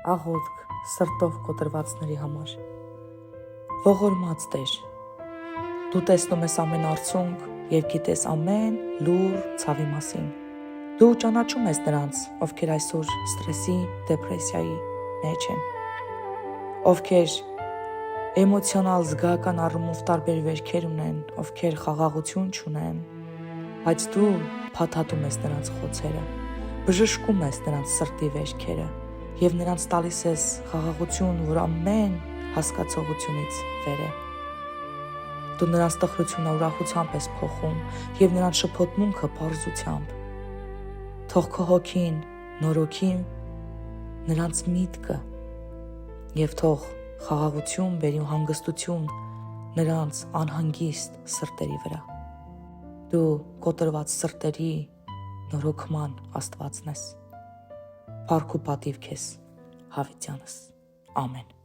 աղոթք սրտով կոտրվածների համար։ Ողորմած Տեր, Դու տեսնում ես ամեն արցունք և գիտես ամեն լուր ցավի մասին։ Դու ճանաչում ես նրանց, ովքեր այսօր ստրեսի, դեպրեսիայի մեջ են, ովքեր էմոցիոնալ զգայական առումով տարբեր վերքեր ունեն, ովքեր խաղաղություն չունեն, բայց Դու փաթաթում ես նրանց խոցերը, բժշկում ես նրանց սրտի վերքերը և նրանց տալիս ես խաղաղություն, որ ամեն հասկացողությունից վեր է։ Դու նրանց տխրությունը ուրախությամբ ես փոխում և նրանց շփոթմունքը պարզությամբ։ Թող Քո հոգին նորոգի նրանց միտքը և թող խաղաղություն բերի ու հանգստություն նրանց անհանգիստ սրտերի վրա։ Դու կոտրված սրտերի նորոգման Աստվածն ես։ Փառք ու պատիվ Քեզ, հավիտյանս։ Ամեն։